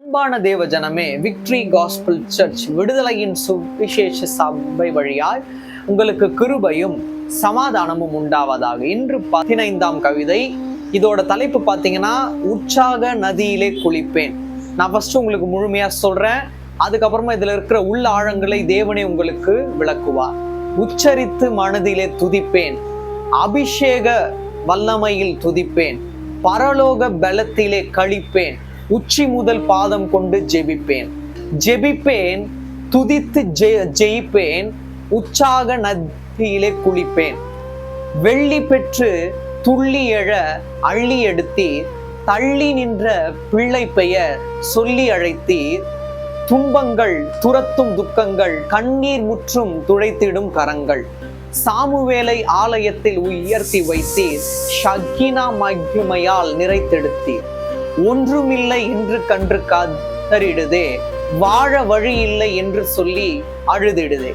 அன்பான தேவ ஜனமே, விக்டரி காஸ்பல் சர்ச் விடுதலையின் சுவிசேஷ சபை வழியாய் உங்களுக்கு கிருபையும் சமாதானமும் உண்டாவதாக. இன்று 15ஆம் கவிதை. இதோட தலைப்பு பார்த்தீங்கன்னா, உற்சாக நதியிலே குளிப்பேன். நான் ஃபர்ஸ்ட் உங்களுக்கு முழுமையா சொல்றேன், அதுக்கப்புறமா இதுல இருக்கிற உள்ள ஆழங்களை தேவனே உங்களுக்கு விளக்குவார். உச்சரித்து மனதிலே துதிப்பேன், அபிஷேக வல்லமையில் துதிப்பேன், பரலோக பலத்திலே கழிப்பேன், உச்சி முதல் பாதம் கொண்டு ஜெபிப்பேன், துதித்து ஜெயிப்பேன், உற்சாக நதியிலே குளிப்பேன். வெள்ளி பெற்று துள்ளி எழ அள்ளி எடுத்தீர், தள்ளி நின்ற பிள்ளை பெயர் சொல்லி அழைத்தீர். துன்பங்கள் துரத்தும் துக்கங்கள், கண்ணீர் முற்றும் துடைத்திடும் கரங்கள். சாமுவேலை ஆலயத்தில் உயர்த்தி வைத்தீர், ஷக்கினா மகிமையால் நிறைத்தெடுத்தீர். ஒன்றுமில்லை என்று கன்று கதறிடுதே, வாழ வழி இல்லை என்று சொல்லி அழுதிடுதே.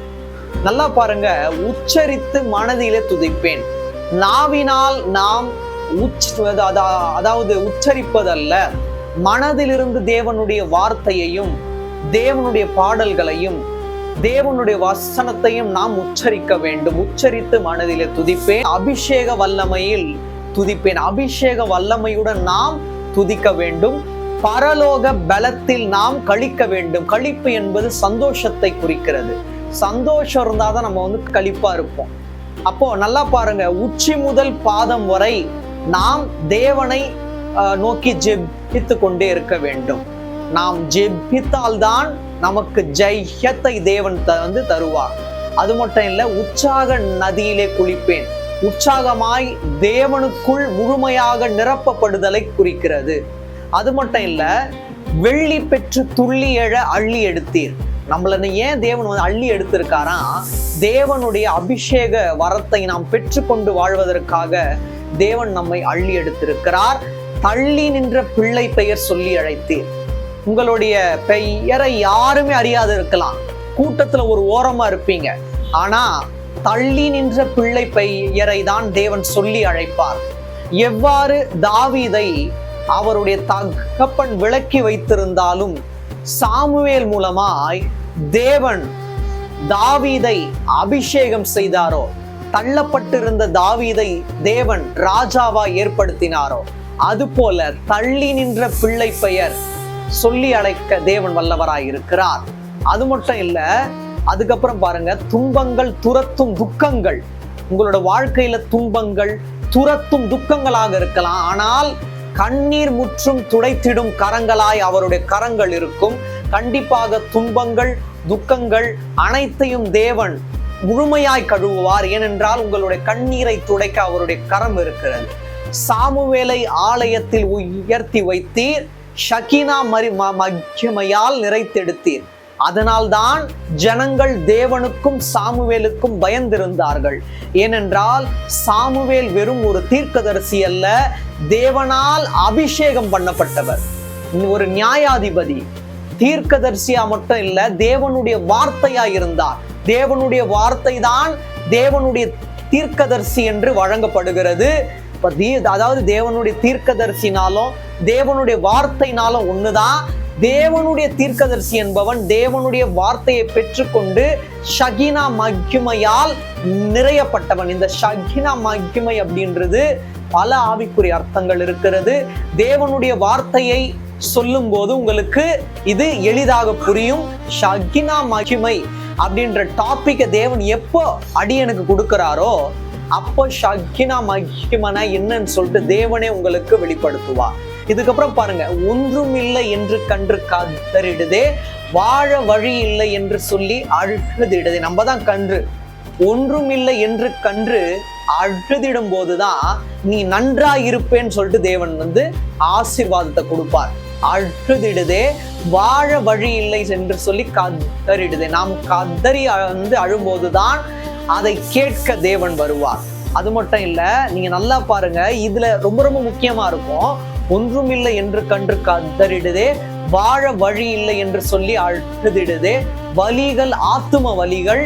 நல்லா பாருங்க, உச்சரித்து மனதிலே துதிப்பேன். நாவினால் நாம் அதாவது உச்சரிப்பதல்ல, மனதிலிருந்து தேவனுடைய வார்த்தையையும் தேவனுடைய பாடல்களையும் தேவனுடைய வசனத்தையும் நாம் உச்சரிக்க வேண்டும். உச்சரித்து மனதிலே துதிப்பேன், அபிஷேக வல்லமையில் துதிப்பேன். அபிஷேக வல்லமையுடன் நாம் துதிக்க வேண்டும். பரலோக பலத்தில் நாம் கழிக்க வேண்டும். கழிப்பு என்பது சந்தோஷத்தை குறிக்கிறது. சந்தோஷம் இருந்தாதான் நம்ம கழிப்பா இருப்போம். அப்போ நல்லா பாருங்க, உச்சி முதல் பாதம் வரை நாம் தேவனை நோக்கி ஜெபித்து கொண்டே இருக்க வேண்டும். நாம் ஜெபித்தால்தான் நமக்கு ஜெயத்தை தேவன் தருவார். அது மட்டும் இல்ல, உற்சாக நதியிலே குளிப்பேன். உற்சாகமாய் தேவனுக்குள் முழுமையாக நிரப்பப்படுதலை குறிக்கிறது. அது மட்டும் இல்ல, வெள்ளி பெற்று துள்ளி எழ அள்ளி எடுத்தீர். நம்மள ஏன் தேவன் அள்ளி எடுத்திருக்காரா? தேவனுடைய அபிஷேக வரத்தை நாம் பெற்றுக்கொண்டு வாழ்வதற்காக தேவன் நம்மை அள்ளி எடுத்திருக்கிறார். தள்ளி நின்ற பிள்ளை பெயர் சொல்லி அழைத்தீர். உங்களுடைய பெயரை யாருமே அறியாது இருக்கலாம், கூட்டத்துல ஒரு ஓரமா இருப்பீங்க. ஆனா தள்ளி நின்ற பிள்ளை பெயரை தான் தேவன் சொல்லி அழைப்பார். எவ்வாறு தாவீதை அவருடைய தகப்பன் விலக்கி வைத்திருந்தாலும் சாமுவேல் மூலமாய் தேவன் தாவீதை அபிஷேகம் செய்தாரோ, தள்ளப்பட்டிருந்த தாவீதை தேவன் ராஜாவா ஏற்படுத்தினாரோ, அதுபோல தள்ளி நின்ற பிள்ளை பெயர் சொல்லி அழைக்க தேவன் வல்லவராய் இருக்கிறார். அது மட்டும் இல்ல, அதுக்கப்புறம் பாருங்க, துன்பங்கள் துரத்தும் துக்கங்கள். உங்களோட வாழ்க்கையில துன்பங்கள் துரத்தும் துக்கங்களாக இருக்கலாம், ஆனால் கண்ணீர் முற்றும் துடைத்திடும் கரங்களாய் அவருடைய கரங்கள் இருக்கும். கண்டிப்பாக துன்பங்கள் துக்கங்கள் அனைத்தையும் தேவன் முழுமையாய் கழுவுவார். ஏனென்றால் உங்களுடைய கண்ணீரை துடைக்க அவருடைய கரம் இருக்கிறது. சாமுவேலை ஆலயத்தில் உயர்த்தி வைத்தீர், ஷக்கினா மகிமையால் நிறைத்தெடுத்தீர். அதனால்தான் ஜனங்கள் தேவனுக்கும் சாமுவேலுக்கும் பயந்திருந்தார்கள். ஏனென்றால் சாமுவேல் வெறும் ஒரு தீர்க்கதரிசி அல்ல, தேவனால் அபிஷேகம் பண்ணப்பட்டவர், ஒரு நியாயாதிபதி. தீர்க்கதரிசியா மட்டும் இல்ல, தேவனுடைய வார்த்தையா இருந்தார். தேவனுடைய வார்த்தை தான் தேவனுடைய தீர்க்கதரிசி என்று வழங்கப்படுகிறது. அதாவது தேவனுடைய தீர்க்கதரிசினாலும் தேவனுடைய வார்த்தைனாலும் ஒண்ணுதான். தேவனுடைய தீர்க்கதரிசி என்பவன் தேவனுடைய வார்த்தையை பெற்றுக்கொண்டு ஷகினா மகிமையால் நிறையப்பட்டவன். இந்த ஷகினா மகிமை அப்படின்றது பல ஆவிக்குரிய அர்த்தங்கள் இருக்கிறது. தேவனுடைய வார்த்தையை சொல்லும் போது உங்களுக்கு இது எளிதாக புரியும். ஷகினா மகிமை அப்படின்ற டாபிக்கை தேவன் எப்போ அடியனுக்கு கொடுக்கிறாரோ அப்போ ஷக்கினா மகிமனா என்னன்னு சொல்லிட்டு தேவனே உங்களுக்கு வெளிப்படுத்துவார். இதுக்கப்புறம் பாருங்க, ஒன்றும் இல்லை என்று கன்று கதறிடுதே, வாழ வழி இல்லை என்று சொல்லி அழுதிடுதே. நம்ம தான் கன்று. ஒன்றும் இல்லை என்று கன்று அழுதிடும் போதுதான் நீ நன்றாயிருப்பேன்னு சொல்லிட்டு தேவன் ஆசீர்வாதத்தை கொடுப்பார். அழுதிடுதே, வாழ வழி இல்லை என்று சொல்லி கதறிடுதே. நாம் கதறி அழும்போதுதான் அதை கேட்க தேவன் வருவார். அது மட்டும் இல்ல, நீங்க நல்லா பாருங்க, இதுல ரொம்ப ரொம்ப முக்கியமா இருக்கும். ஒன்றும் இல்லை என்று கன்று கதறிடுதே, வாழ வழி இல்லை என்று சொல்லி அழுதிடுதே. வழிகள் ஆத்தும வழிகள்,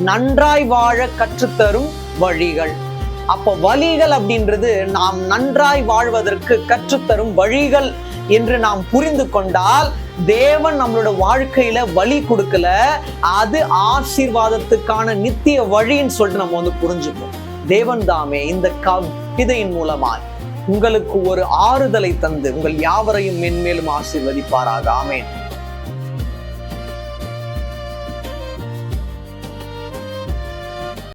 நன்றாய் வாழ கற்றுத்தரும் வழிகள். அப்போ வழிகள் அப்படின்றது நாம் நன்றாய் வாழ்வதற்கு கற்றுத்தரும் வழிகள் என்று நாம் புரிந்து கொண்டால் தேவன் நம்மளோட வாழ்க்கையில வழி கொடுக்கல, அது ஆசீர்வாதத்துக்கான நித்திய வழின்னு சொல்லிட்டு நம்ம புரிஞ்சுக்கணும். தேவன் தாமே இந்த கவிதையின் மூலமாய் உங்களுக்கு ஒரு ஆறுதலை தந்து உங்கள் யாவரையும் மென்மேலும் ஆசீர்வதிப்பாராக. ஆமென்.